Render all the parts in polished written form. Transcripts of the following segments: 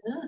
เออ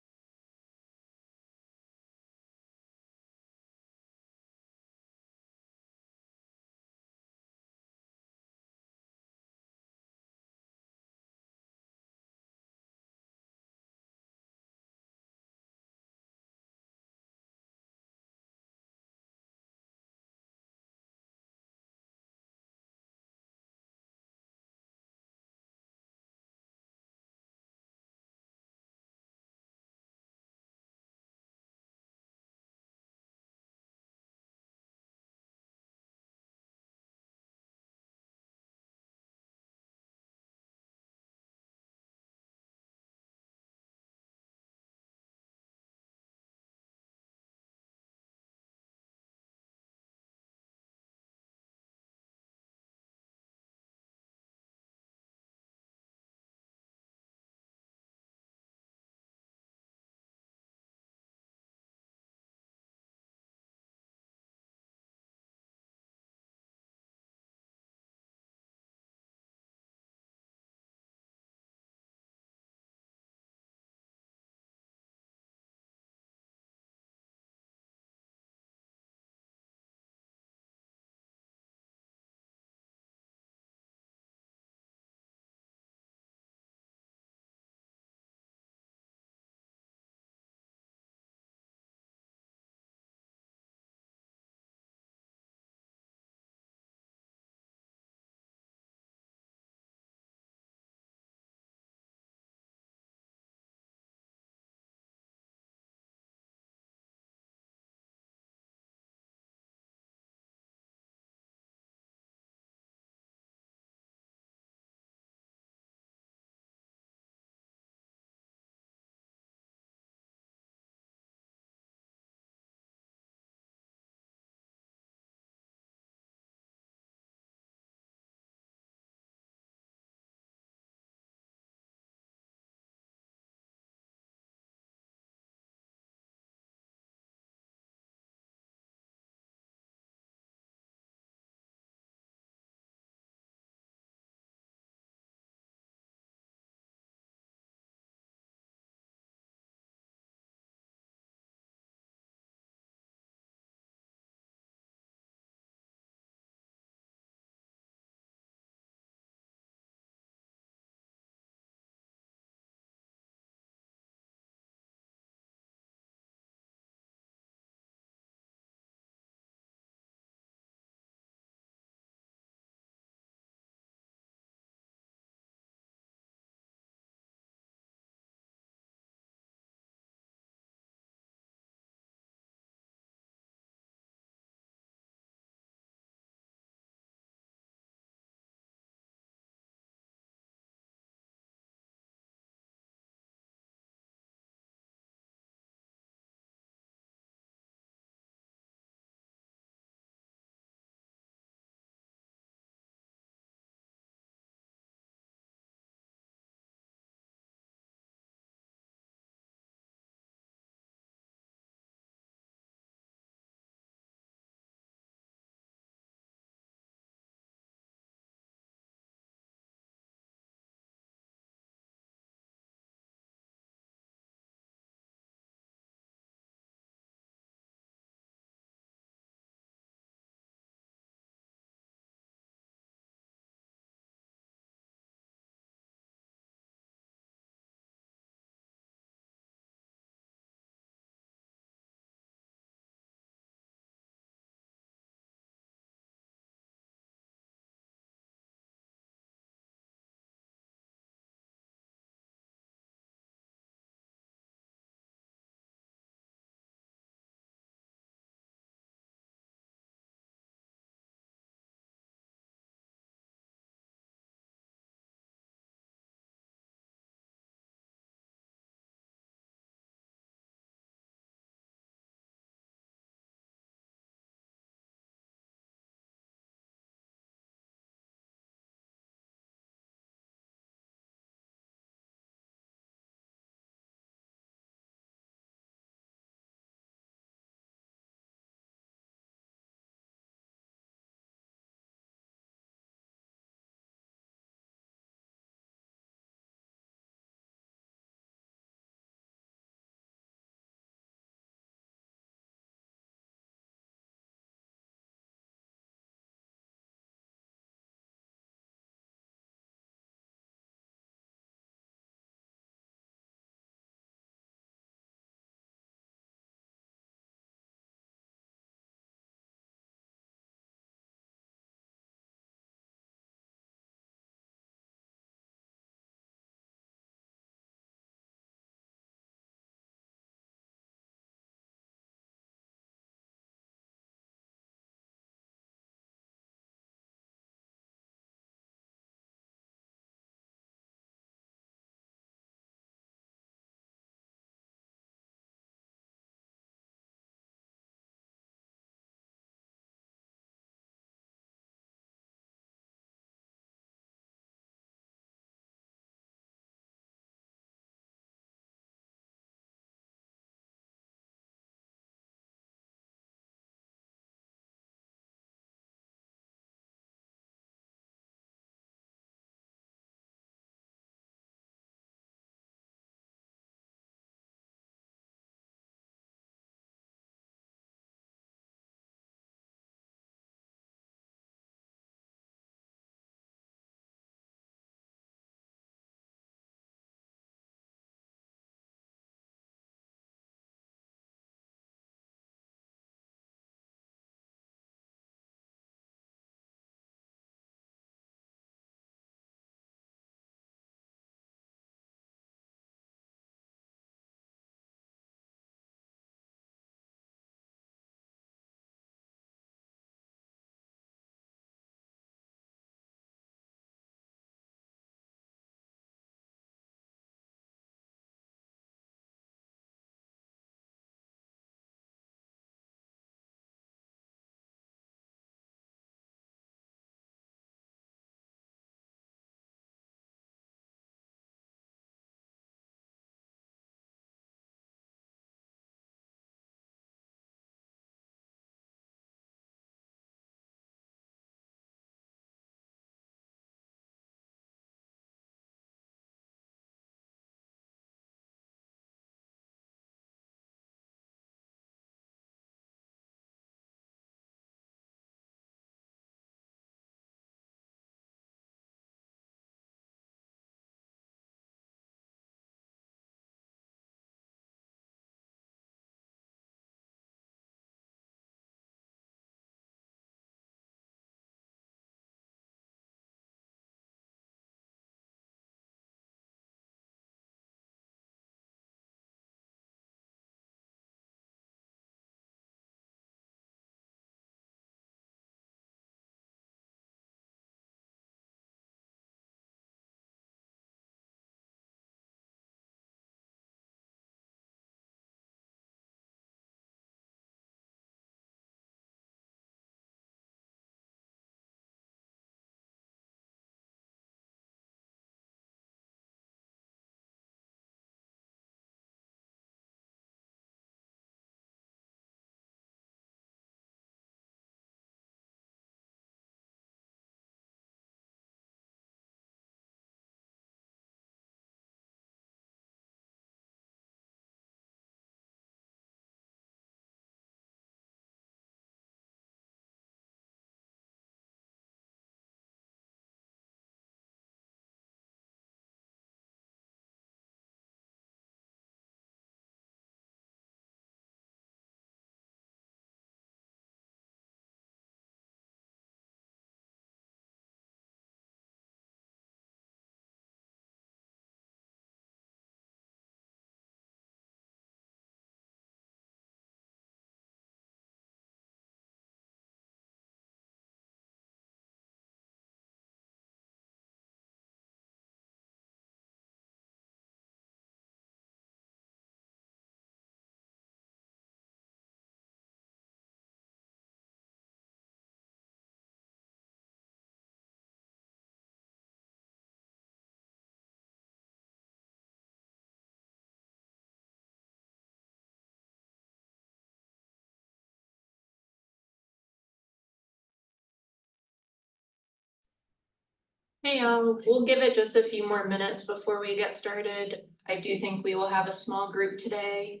Hey, we'll give it just a few more minutes before we get started. I do think we will have a small group today,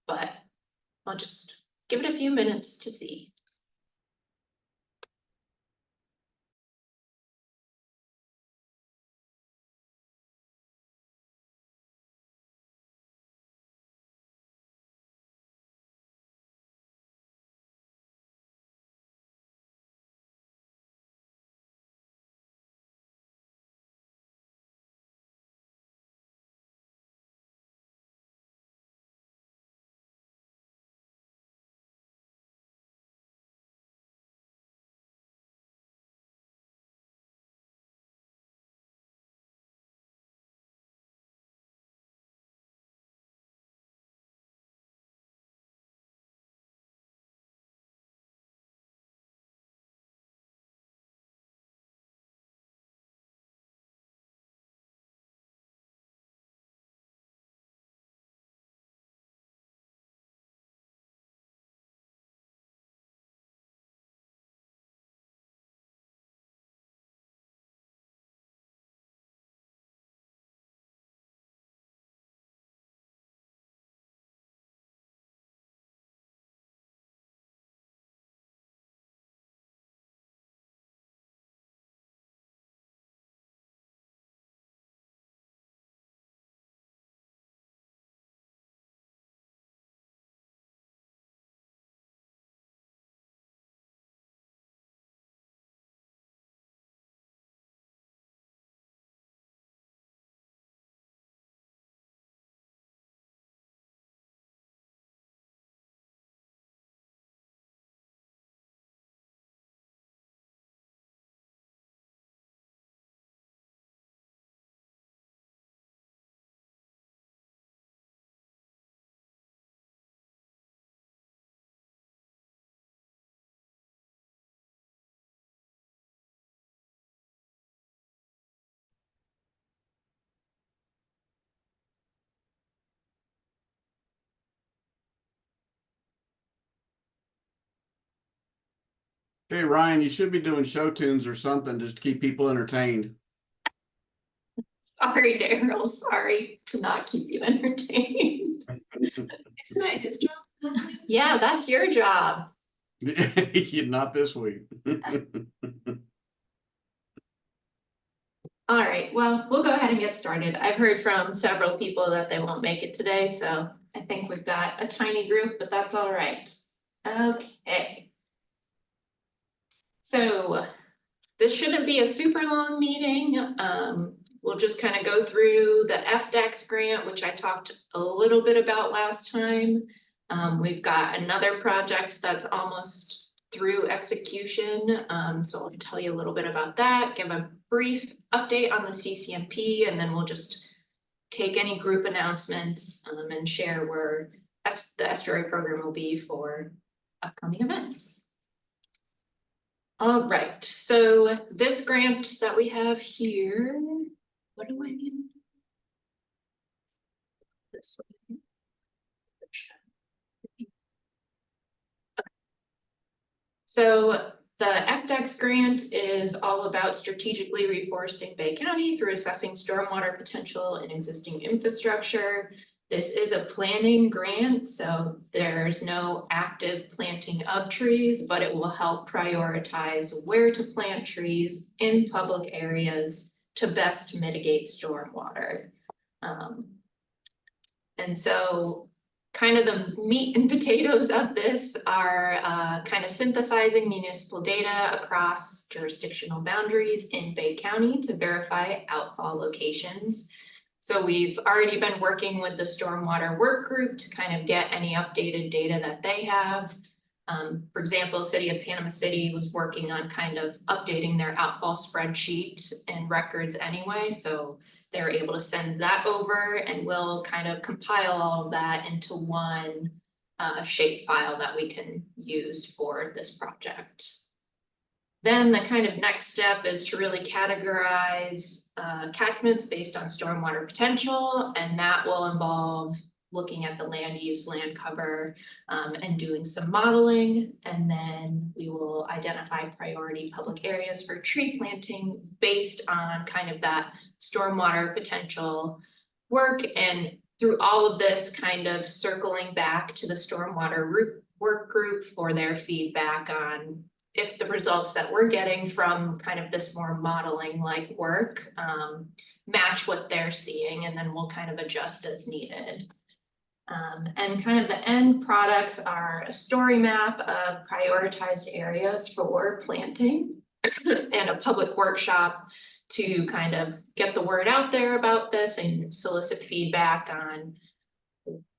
but I'll just give it a few minutes to see. Hey, Ryan, you should be doing show tunes or something just to keep people entertained. Sorry, Daryl, sorry to not keep you entertained. Isn't that his job? Yeah, that's your job. Not this week. All right, well, we'll go ahead and get started. I've heard from several people that they won't make it today, so I think we've got a tiny group, but that's all right. Okay. So this shouldn't be a super long meeting. We'll just kind of go through the FDACS grant, which I talked a little bit about last time. We've got another project that's almost through execution. So I'll tell you a little bit about that, give a brief update on the CCMP, and then we'll just take any group announcements and share where the estuary program will be for upcoming events. All right, so this grant that we have here, what do I need? This one. Okay. So the FDACS grant is all about strategically reforesting Bay County through assessing stormwater potential and existing infrastructure. This is a planning grant, so there's no active planting of trees, but it will help prioritize where to plant trees in public areas to best mitigate stormwater. And so kind of the meat and potatoes of this are kind of synthesizing municipal data across jurisdictional boundaries in Bay County to verify outfall locations. So we've already been working with the stormwater work group to kind of get any updated data that they have. For example, City of Panama City was working on kind of updating their outfall spreadsheet and records anyway. So they're able to send that over and we'll kind of compile all of that into one shape file that we can use for this project. Then the kind of next step is to really categorize catchments based on stormwater potential, and that will involve looking at the land use, land cover, and doing some modeling. And then we will identify priority public areas for tree planting based on kind of that stormwater potential work. And through all of this, kind of circling back to the stormwater work group for their feedback on if the results that we're getting from kind of this more modeling like work match what they're seeing, and then we'll kind of adjust as needed. And kind of the end products are a story map of prioritized areas for planting and a public workshop to kind of get the word out there about this and solicit feedback on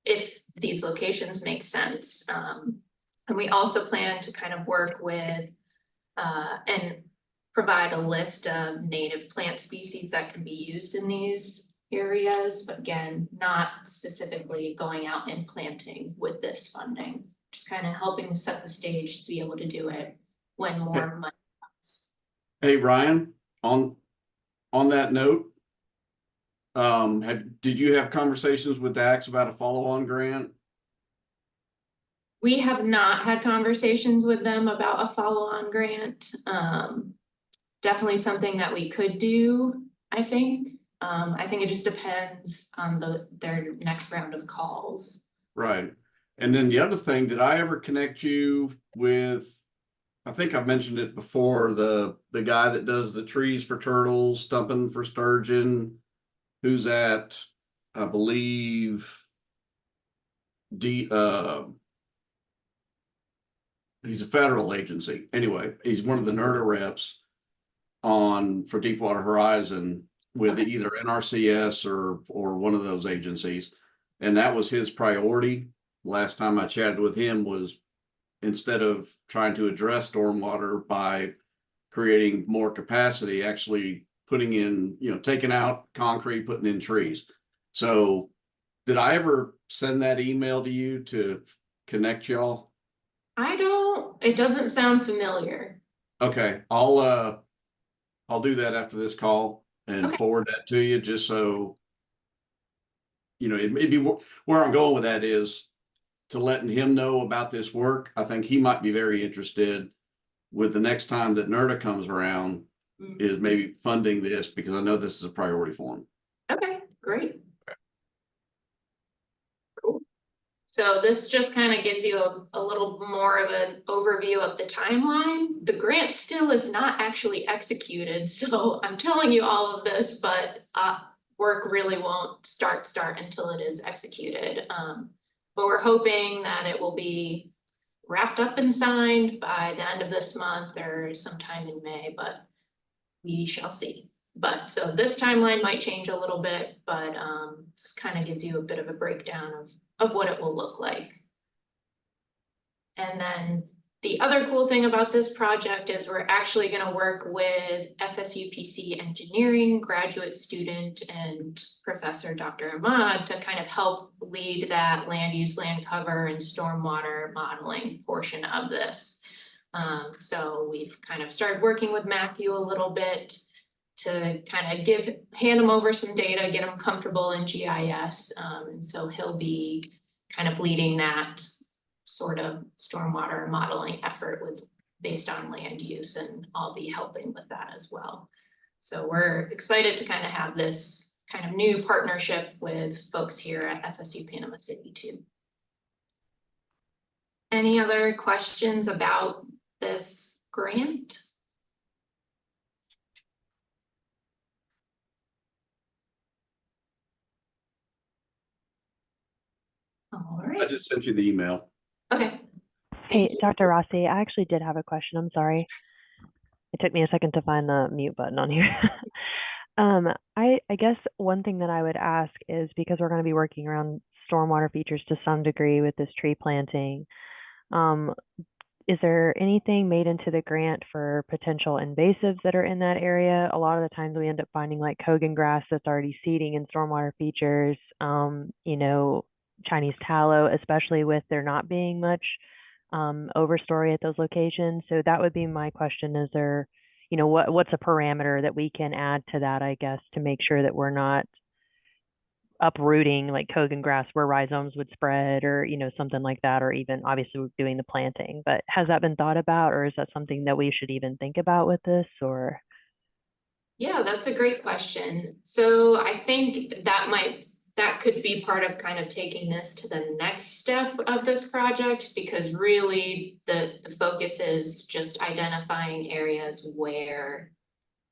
if these locations make sense. And we also plan to kind of work with and provide a list of native plant species that can be used in these areas, but again, not specifically going out and planting with this funding, just kind of helping to set the stage to be able to do it when more money comes. Hey, Ryan, on that note, did you have conversations with FDACS about a follow-on grant? We have not had conversations with them about a follow-on grant. Definitely something that we could do, I think. I think it just depends on their next round of calls. Right. And then the other thing, did I ever connect you with, I think I've mentioned it before, the guy that does the trees for turtles, stumping for sturgeon, who's at, I believe, he's a federal agency. Anyway, he's one of the NERDA reps for Deepwater Horizon with either NRCS or one of those agencies. And that was his priority. Last time I chatted with him was, instead of trying to address stormwater by creating more capacity, actually putting in, taking out concrete, putting in trees. So did I ever send that email to you to connect y'all? It doesn't sound familiar. Okay, I'll do that after this call and forward that to you, just so it may be where I'm going with that is to letting him know about this work. I think he might be very interested with the next time that NERDA comes around, is maybe funding this, because I know this is a priority for him. Okay, great. Cool. So this just kind of gives you a little more of an overview of the timeline. The grant still is not actually executed, so I'm telling you all of this, but work really won't start until it is executed. But we're hoping that it will be wrapped up and signed by the end of this month or sometime in May, but we shall see. But so this timeline might change a little bit, but this kind of gives you a bit of a breakdown of what it will look like. And then the other cool thing about this project is we're actually going to work with FSUPC engineering graduate student and professor Dr. Ahmad to kind of help lead that land use, land cover, and stormwater modeling portion of this. So we've kind of started working with Matthew a little bit to kind of hand him over some data, get him comfortable in GIS. And so he'll be kind of leading that sort of stormwater modeling effort based on land use, and I'll be helping with that as well. So we're excited to kind of have this kind of new partnership with folks here at FSU Panama City too. Any other questions about this grant? All right. I just sent you the email. Okay. Hey, Dr. Rossi, I actually did have a question. I'm sorry. It took me a second to find the mute button on here. I guess one thing that I would ask is, because we're going to be working around stormwater features to some degree with this tree planting, is there anything made into the grant for potential invasives that are in that area? A lot of the times we end up finding like Kogan grass that's already seeding in stormwater features, Chinese tallow, especially with there not being much overstory at those locations. So that would be my question. Is there, what's a parameter that we can add to that, I guess, to make sure that we're not uprooting like Kogan grass where rhizomes would spread, or something like that, or even obviously doing the planting. But has that been thought about, or is that something that we should even think about with this? Or Yeah, that's a great question. So I think that could be part of kind of taking this to the next step of this project, because really the focus is just identifying areas where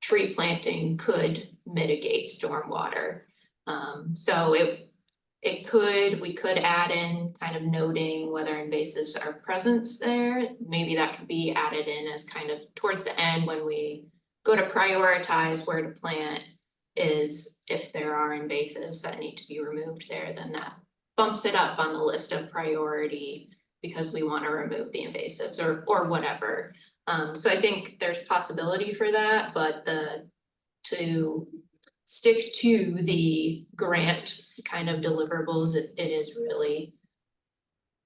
tree planting could mitigate stormwater. So we could add in kind of noting whether invasives are present there. Maybe that could be added in as kind of towards the end when we go to prioritize where to plant, is if there are invasives that need to be removed there, then that bumps it up on the list of priority because we want to remove the invasives or whatever. So I think there's possibility for that, but to stick to the grant kind of deliverables, it is really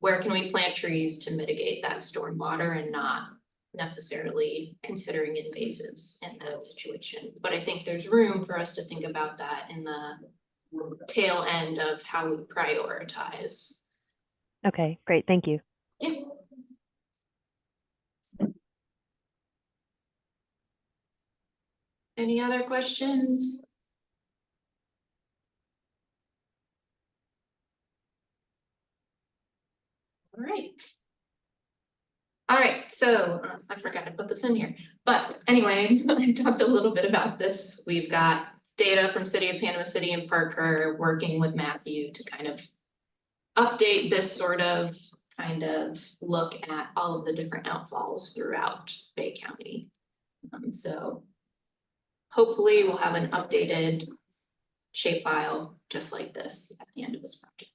where can we plant trees to mitigate that stormwater and not necessarily considering invasives in that situation. But I think there's room for us to think about that in the tail end of how we prioritize. okay, great, thank you. Yeah. Any other questions? All right. All right, so I forgot to put this in here, but anyway, I talked a little bit about this. We've got data from City of Panama City and Parker working with Matthew to kind of update this sort of kind of look at all of the different outfalls throughout Bay County. So hopefully we'll have an updated shapefile just like this at the end of this project.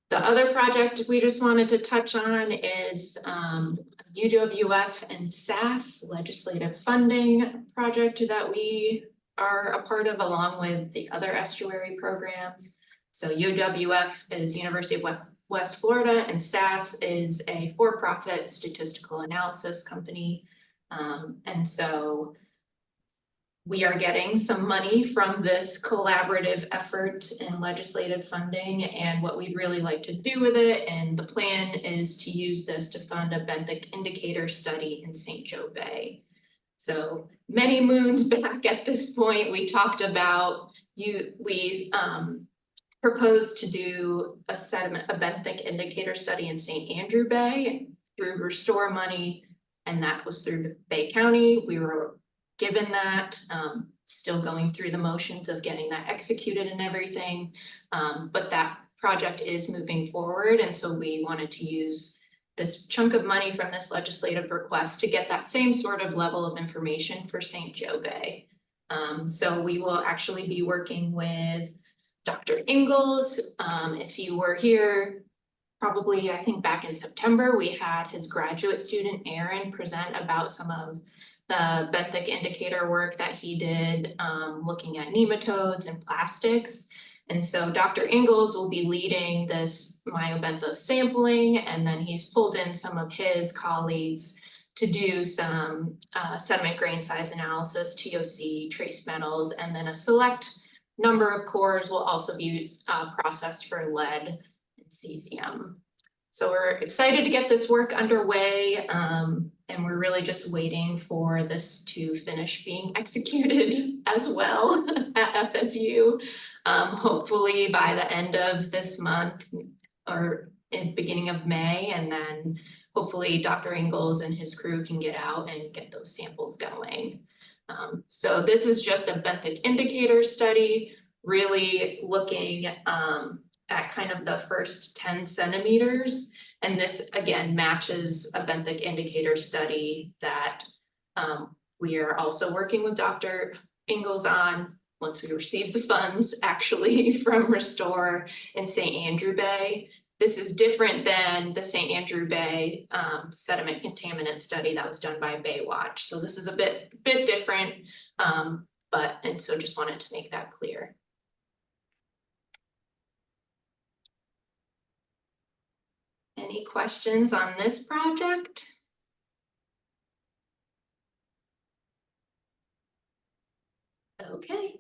The other project we just wanted to touch on is UWF and SAS legislative funding project that we are a part of along with the other estuary programs. So UWF is University of West Florida, and SAS is a for-profit statistical analysis company. And so we are getting some money from this collaborative effort in legislative funding, and what we'd really like to do with it, and the plan is to use this to fund a benthic indicator study in St. Joe Bay. So many moons back at this point, we talked about we proposed to do a benthic indicator study in St. Andrew Bay through Restore money, and that was through Bay County. We were given that, still going through the motions of getting that executed and everything. But that project is moving forward. And so we wanted to use this chunk of money from this legislative request to get that same sort of level of information for St. Joe Bay. So we will actually be working with Dr. Ingalls. If you were here, probably I think back in September, we had his graduate student, Aaron, present about some of the benthic indicator work that he did, looking at nematodes and plastics. And so Dr. Ingalls will be leading this myobentha sampling, and then he's pulled in some of his colleagues to do some sediment grain size analysis, TOC, trace metals, and then a select number of cores will also be processed for lead and cesium. So we're excited to get this work underway, and we're really just waiting for this to finish being executed as well at FSU. Hopefully by the end of this month or in the beginning of May, and then hopefully Dr. Ingalls and his crew can get out and get those samples going. So this is just a benthic indicator study, really looking at kind of the first 10 centimeters. And this again matches a benthic indicator study that we are also working with Dr. Ingalls on once we receive the funds actually from Restore in St. Andrew Bay. This is different than the St. Andrew Bay sediment contaminant study that was done by Baywatch. So this is a bit different, and so just wanted to make that clear. Any questions on this project? Okay.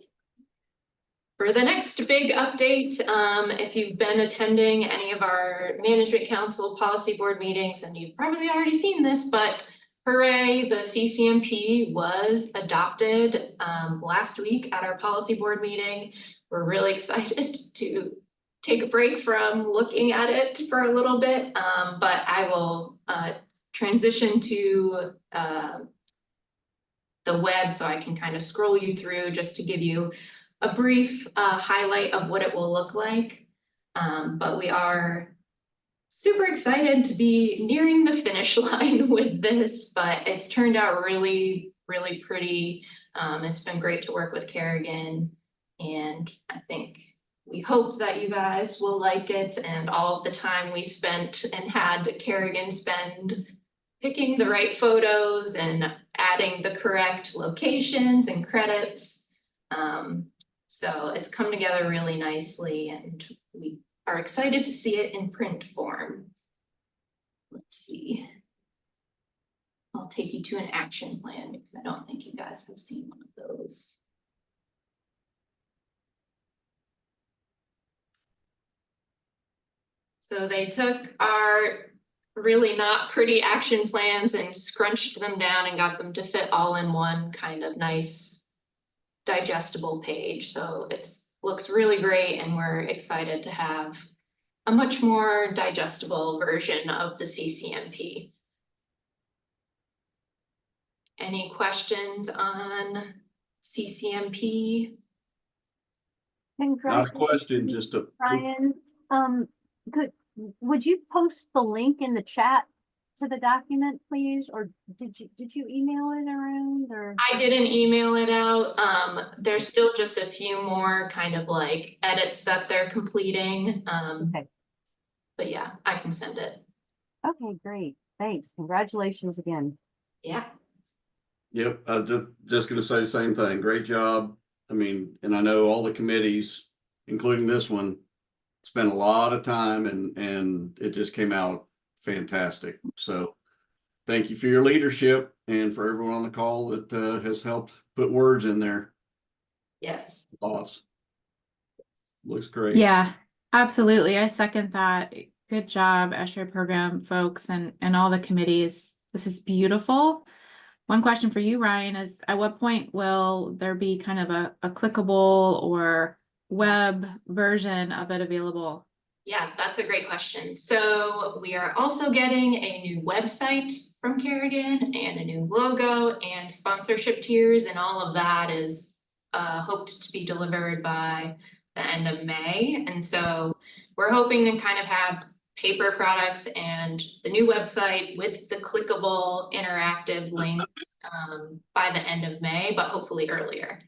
For the next big update, if you've been attending any of our management council policy board meetings, and you've probably already seen this, but hooray, the CCMP was adopted last week at our policy board meeting. We're really excited to take a break from looking at it for a little bit, but I will transition to the web so I can kind of scroll you through just to give you a brief highlight of what it will look like. But we are super excited to be nearing the finish line with this, but it's turned out really, really pretty. It's been great to work with Kerrigan, and I think we hope that you guys will like it, and all of the time we spent and had Kerrigan spend picking the right photos and adding the correct locations and credits. So it's come together really nicely, and we are excited to see it in print form. Let's see. I'll take you to an action plan because I don't think you guys have seen one of those. So they took our really not pretty action plans and scrunched them down and got them to fit all in one kind of nice digestible page. So looks really great, and we're excited to have a much more digestible version of the CCMP. Any questions on CCMP? Not a question, just a. Brian, would you post the link in the chat to the document, please? Or did you email it around, or? I didn't email it out. There's still just a few more kind of like edits that they're completing. Okay. But yeah, I can send it. Okay, great. Thanks. Congratulations again. Yeah. Yep, just gonna say the same thing. Great job. I mean, and I know all the committees, including this one, spent a lot of time, and it just came out fantastic. So thank you for your leadership and for everyone on the call that has helped put words in there. Yes. Thoughts. Looks great. Yeah, absolutely. I second that. Good job, ESHRE program folks and all the committees. This is beautiful. One question for you, Ryan, is at what point will there be kind of a clickable or web version of it available? Yeah, that's a great question. So we are also getting a new website from Kerrigan and a new logo and sponsorship tiers, and all of that is hoped to be delivered by the end of May. And so we're hoping to kind of have paper products and the new website with the clickable interactive link by the end of May, but hopefully earlier.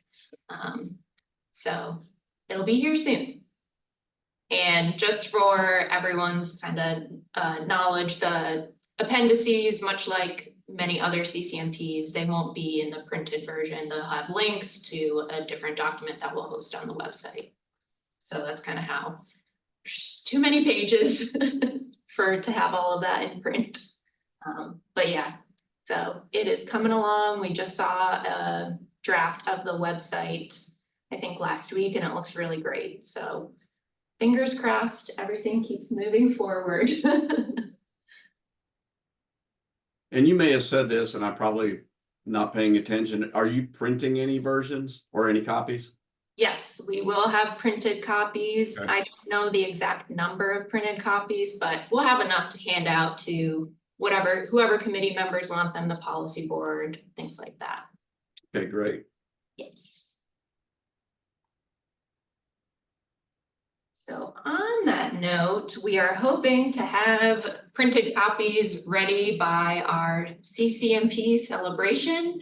So it'll be here soon. And just for everyone's kind of knowledge, the appendices, much like many other CCMPs, they won't be in the printed version. They'll have links to a different document that we'll host on the website. So that's kind of how. There's too many pages to have all of that in print. But yeah, so it is coming along. We just saw a draft of the website, I think last week, and it looks really great. So fingers crossed, everything keeps moving forward. And you may have said this, and I'm probably not paying attention. Are you printing any versions or any copies? Yes, we will have printed copies. Okay. I don't know the exact number of printed copies, but we'll have enough to hand out to whoever committee members want them, the policy board, things like that. Okay, great. Yes. So on that note, we are hoping to have printed copies ready by our CCMP celebration.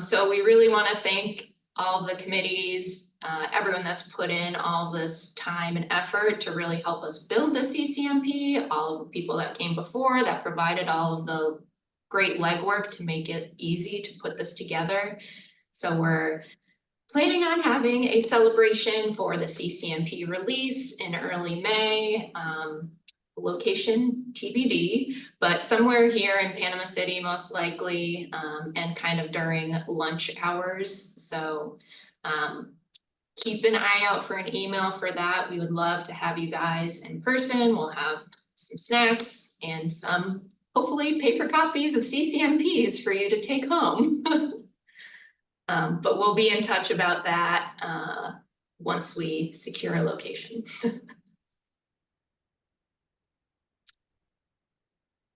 So we really want to thank all the committees, everyone that's put in all this time and effort to really help us build the CCMP, all of the people that came before that provided all of the great legwork to make it easy to put this together. So we're planning on having a celebration for the CCMP release in early May. Location TBD, but somewhere here in Panama City, most likely, and kind of during lunch hours. So keep an eye out for an email for that. We would love to have you guys in person. We'll have some snacks and some, hopefully, paper copies of CCMPs for you to take home. But we'll be in touch about that once we secure a location.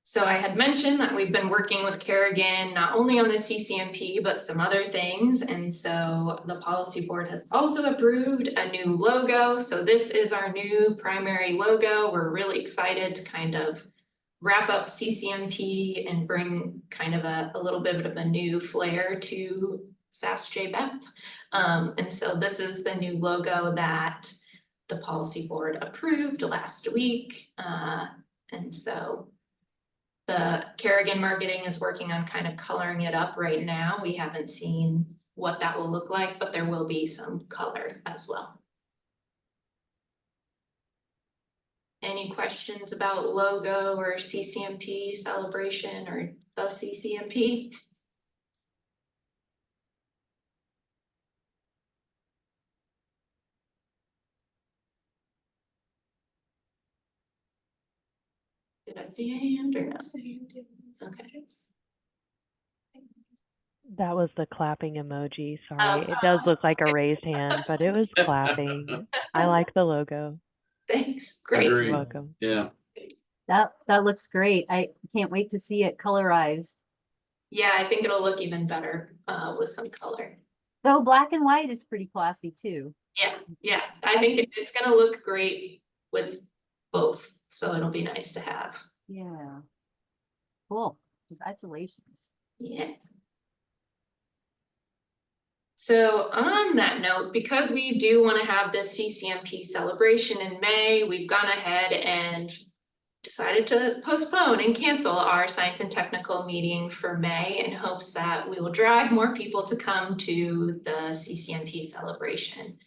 So I had mentioned that we've been working with Kerrigan, not only on the CCMP, but some other things. And so the policy board has also approved a new logo. So this is our new primary logo. We're really excited to kind of wrap up CCMP and bring kind of a little bit of a new flair to SAS JBEP. And so this is the new logo that the policy board approved last week. And so the Kerrigan marketing is working on kind of coloring it up right now. We haven't seen what that will look like, but there will be some color as well. Any questions about logo or CCMP celebration or the CCMP? Did I see a hand or no? Okay. That was the clapping emoji. Sorry. It does look like a raised hand, but it was clapping. I like the logo. Thanks, great. Agreed. You're welcome. Yeah. That looks great. I can't wait to see it colorized. Yeah, I think it'll look even better with some color. Though black and white is pretty classy too. Yeah, I think it's gonna look great with both, so it'll be nice to have. Yeah. Cool. Congratulations. Yeah. So on that note, because we do want to have this CCMP celebration in May, we've gone ahead and decided to postpone and cancel our science and technical meeting for May in hopes that we will drive more people to come to the CCMP celebration.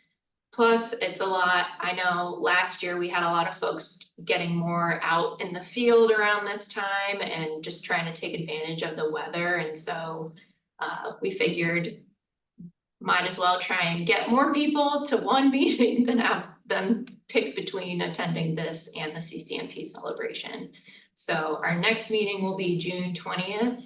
Plus, it's a lot. I know last year we had a lot of folks getting more out in the field around this time and just trying to take advantage of the weather. And so we figured might as well try and get more people to one meeting than have them pick between attending this and the CCMP celebration. So our next meeting will be June 20th.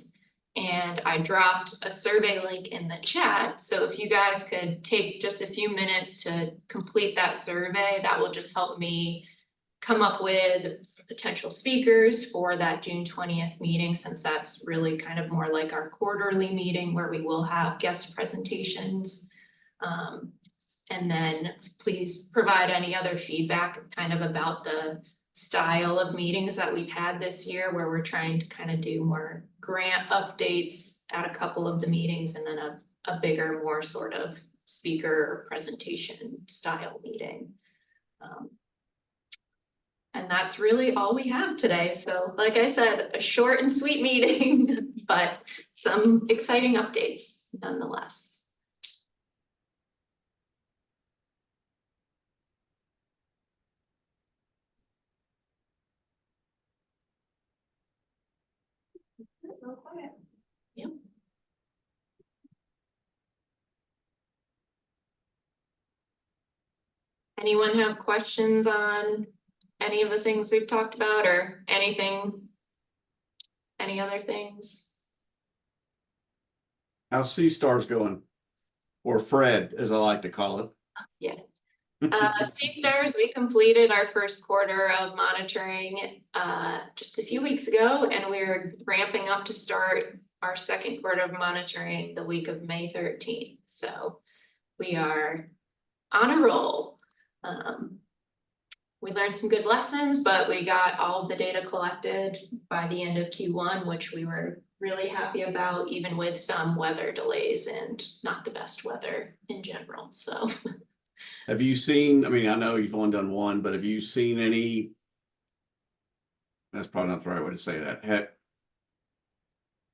And I dropped a survey link in the chat. So if you guys could take just a few minutes to complete that survey, that will just help me come up with some potential speakers for that June 20th meeting, since that's really kind of more like our quarterly meeting where we will have guest presentations. And then please provide any other feedback kind of about the style of meetings that we've had this year, where we're trying to kind of do more grant updates at a couple of the meetings and then a bigger, more sort of speaker or presentation style meeting. And that's really all we have today. So like I said, a short and sweet meeting, but some exciting updates nonetheless. Real quiet. Yep. Anyone have questions on any of the things we've talked about or anything, any other things? How's Sea Stars going? Or Fred, as I like to call it. Yeah. Sea Stars, we completed our first quarter of monitoring just a few weeks ago, and we're ramping up to start our second quarter of monitoring the week of May 13th. So we are on a roll. We learned some good lessons, but we got all of the data collected by the end of Q1, which we were really happy about, even with some weather delays and not the best weather in general. So Have you seen, I mean, I know you've only done one, but have you seen any, that's probably not the right way to say that.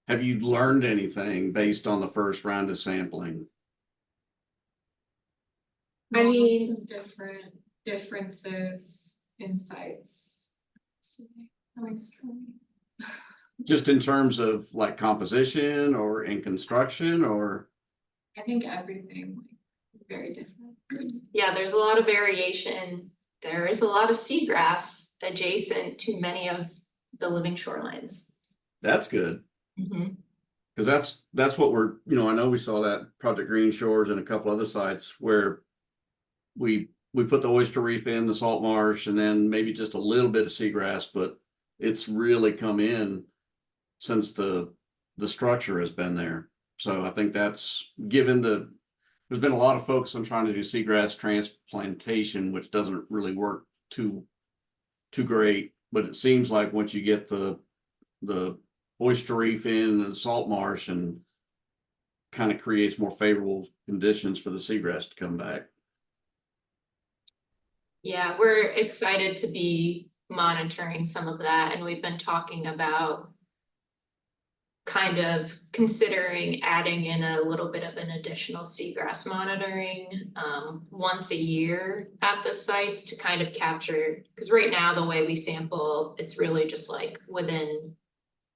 Have you learned anything based on the first round of sampling? I mean, some different differences, insights. Just in terms of like composition or in construction or? I think everything like very different. Yeah, there's a lot of variation. There is a lot of seagrass adjacent to many of the living shorelines. That's good. Mhm. Because that's what we're, I know we saw that Project Green Shores and a couple other sites where we put the oyster reef in, the salt marsh, and then maybe just a little bit of seagrass, but it's really come in since the structure has been there. So I think that's there's been a lot of focus on trying to do seagrass transplantation, which doesn't really work too great. But it seems like once you get the oyster reef in and the salt marsh, and kind of creates more favorable conditions for the seagrass to come back. Yeah, we're excited to be monitoring some of that, and we've been talking about kind of considering adding in a little bit of an additional seagrass monitoring once a year at the sites to kind of capture, because right now the way we sample, it's really just like within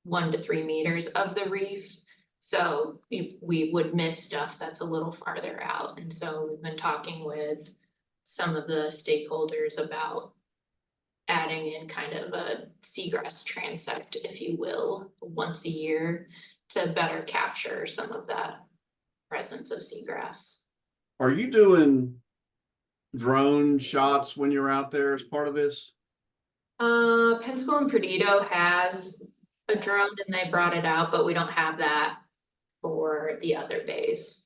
1 to 3 meters of the reef. So we would miss stuff that's a little farther out. And so we've been talking with some of the stakeholders about adding in kind of a seagrass transect, if you will, once a year to better capture some of that presence of seagrass. Are you doing drone shots when you're out there as part of this? Pensacola and Perdido has a drone and they brought it out, but we don't have that for the other bays.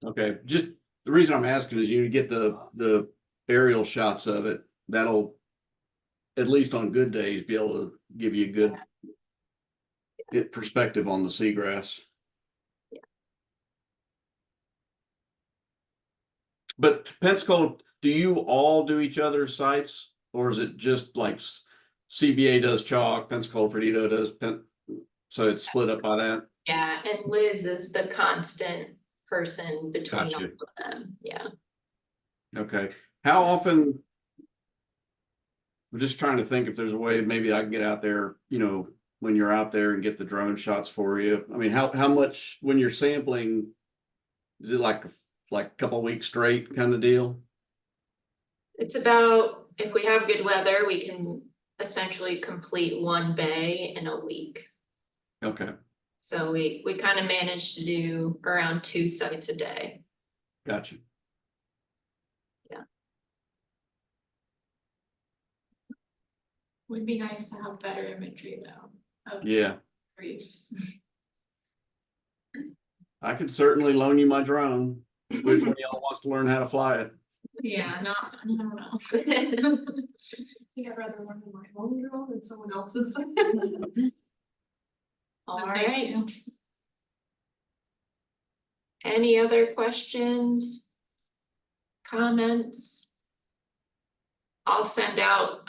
Okay, just the reason I'm asking is you get the aerial shots of it. That'll, at least on good days, be able to give you a good perspective on the seagrass. Yeah. But Pensacola, do you all do each other's sites, or is it just like CBA does Chalk, Pensacola Perdido does so it's split up by that? Yeah, and Liz is the constant person between Gotcha. all of them, yeah. Okay, how often? I'm just trying to think if there's a way maybe I can get out there, when you're out there and get the drone shots for you. I mean, how much when you're sampling, is it like a couple of weeks straight kind of deal? It's about, if we have good weather, we can essentially complete 1 bay in a week. Okay, So we kind of managed to do around 2 sites a day. gotcha. Would be nice to have better imagery though. Of Yeah, reefs. I could certainly loan you my drone. Which one of y'all wants to learn how to fly it? Yeah, I don't know. I think I'd rather learn my own drone than someone else's. All Thank right. you. Any other questions? Comments? I'll send out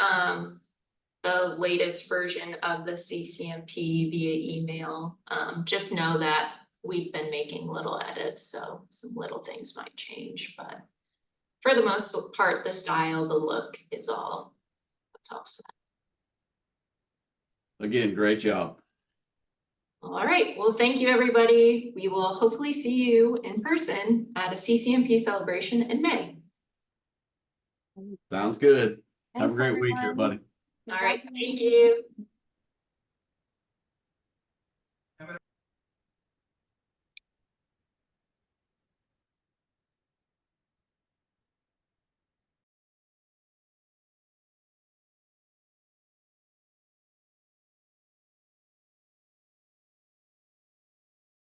the latest version of the CCMP via email. Just know that we've been making little edits, so some little things might change, but for the most part, the style, the look is all, it's all set. Again, great job. All right, well, thank you, everybody. We will hopefully see you in person at a CCMP celebration in May. Sounds good. Have a Thanks, great week, everyone. everybody. All right, thank you.